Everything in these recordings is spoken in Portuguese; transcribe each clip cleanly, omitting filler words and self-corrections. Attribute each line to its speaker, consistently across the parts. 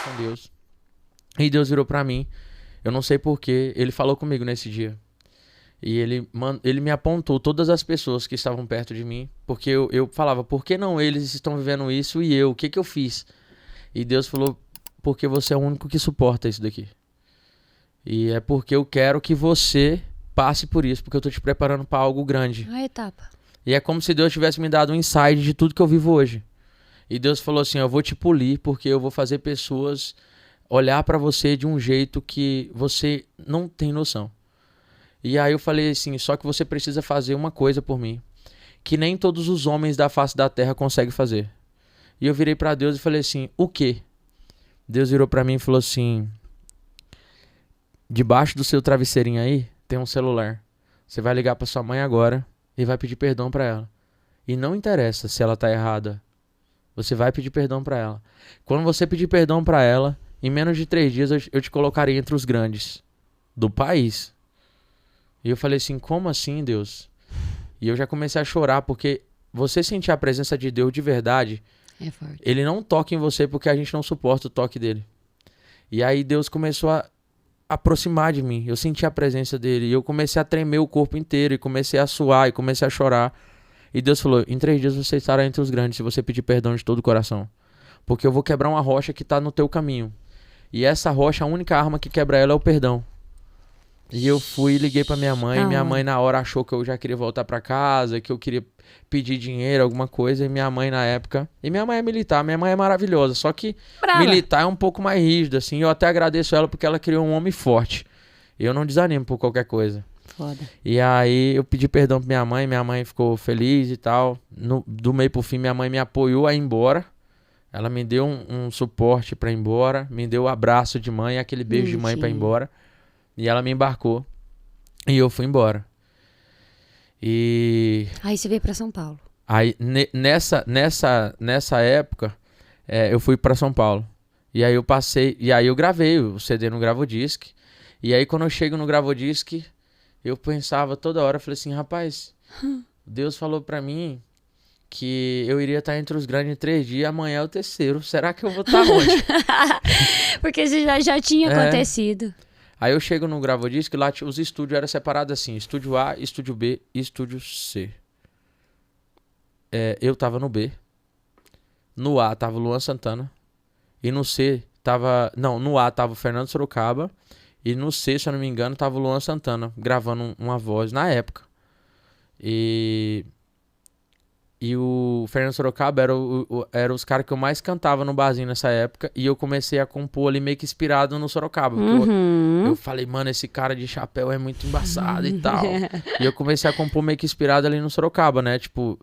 Speaker 1: com Deus. E Deus virou pra mim. Eu não sei porquê. Ele falou comigo nesse dia. E ele me apontou todas as pessoas que estavam perto de mim. Porque eu falava, por que não eles estão vivendo isso e eu? O que que eu fiz? E Deus falou, porque você é o único que suporta isso daqui. E é porque eu quero que você passe por isso. Porque eu tô te preparando pra algo grande.
Speaker 2: A etapa.
Speaker 1: E é como se Deus tivesse me dado um insight de tudo que eu vivo hoje. E Deus falou assim, eu vou te polir porque eu vou fazer pessoas olhar pra você de um jeito que você não tem noção. E aí eu falei assim, só que você precisa fazer uma coisa por mim, que nem todos os homens da face da terra conseguem fazer. E eu virei pra Deus e falei assim, o quê? Deus virou pra mim e falou assim, debaixo do seu travesseirinho aí tem um celular. Você vai ligar pra sua mãe agora e vai pedir perdão pra ela. E não interessa se ela tá errada. Você vai pedir perdão pra ela. Quando você pedir perdão pra ela, em menos de 3 dias eu te colocarei entre os grandes do país. E eu falei assim, como assim, Deus? E eu já comecei a chorar, porque você sentir a presença de Deus de verdade,
Speaker 2: É forte.
Speaker 1: ele não toca em você porque a gente não suporta o toque dele. E aí Deus começou a aproximar de mim. Eu senti a presença dele. E eu comecei a tremer o corpo inteiro. E comecei a suar. E comecei a chorar. E Deus falou, em 3 dias você estará entre os grandes se você pedir perdão de todo o coração. Porque eu vou quebrar uma rocha que está no teu caminho. E essa rocha, a única arma que quebra ela é o perdão. E eu fui e liguei pra minha mãe. Minha mãe na hora achou que eu já queria voltar pra casa, que eu queria pedir dinheiro, alguma coisa. E minha mãe na época... E minha mãe é militar, minha mãe é maravilhosa. Só que
Speaker 2: Brava.
Speaker 1: militar é um pouco mais rígido, assim. Eu até agradeço ela porque ela criou um homem forte. Eu não desanimo por qualquer coisa.
Speaker 2: Foda.
Speaker 1: E aí eu pedi perdão pra minha mãe ficou feliz e tal. Do meio pro fim, minha mãe me apoiou a ir embora. Ela me deu um suporte pra ir embora. Me deu o abraço de mãe, aquele beijo de mãe pra ir embora. E ela me embarcou. E eu fui embora. E
Speaker 2: Aí você veio pra São Paulo.
Speaker 1: aí nessa época, eu fui pra São Paulo. E aí eu passei, e aí eu gravei o CD no Gravodisc. E aí quando eu chego no Gravodisc, eu pensava toda hora, eu falei assim, rapaz, Deus falou pra mim que eu iria estar entre os grandes em 3 dias, amanhã é o terceiro. Será que eu vou estar onde?
Speaker 2: Porque isso já tinha acontecido.
Speaker 1: Aí eu chego no Gravodisc, lá os estúdios eram separados assim, estúdio A, estúdio B e estúdio C. Eu tava no B. No A tava o Luan Santana. E no C tava... Não, no A tava o Fernando Sorocaba. E no C, se eu não me engano, tava o Luan Santana gravando uma voz na época. E o Fernando Sorocaba era os caras que eu mais cantava no barzinho nessa época. E eu comecei a compor ali meio que inspirado no Sorocaba. Porque eu falei, mano, esse cara de chapéu é muito embaçado e tal. E eu comecei a compor meio que inspirado ali no Sorocaba, né? Tipo,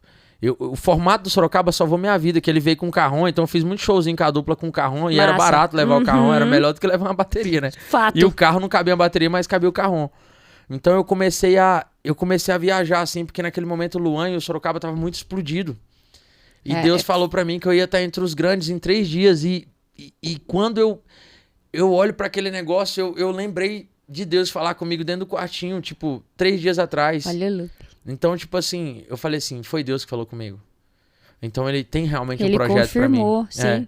Speaker 1: o formato do Sorocaba salvou minha vida, que ele veio com carrom. Então eu fiz muito showzinho com a dupla com carrom. E era barato levar o carrom, era melhor do que levar uma bateria, né?
Speaker 2: Fato.
Speaker 1: E o carro não cabia a bateria, mas cabia o carrom. Então eu comecei a viajar, assim, porque naquele momento o Luan e o Sorocaba estavam muito explodido. E Deus falou pra mim que eu ia estar entre os grandes em 3 dias. E quando eu olho pra aquele negócio, eu lembrei de Deus falar comigo dentro do quartinho, tipo, 3 dias atrás.
Speaker 2: Olha o loop.
Speaker 1: Então, tipo assim, eu falei assim, foi Deus que falou comigo. Então ele tem realmente
Speaker 2: Ele
Speaker 1: um projeto pra mim.
Speaker 2: confirmou, sim.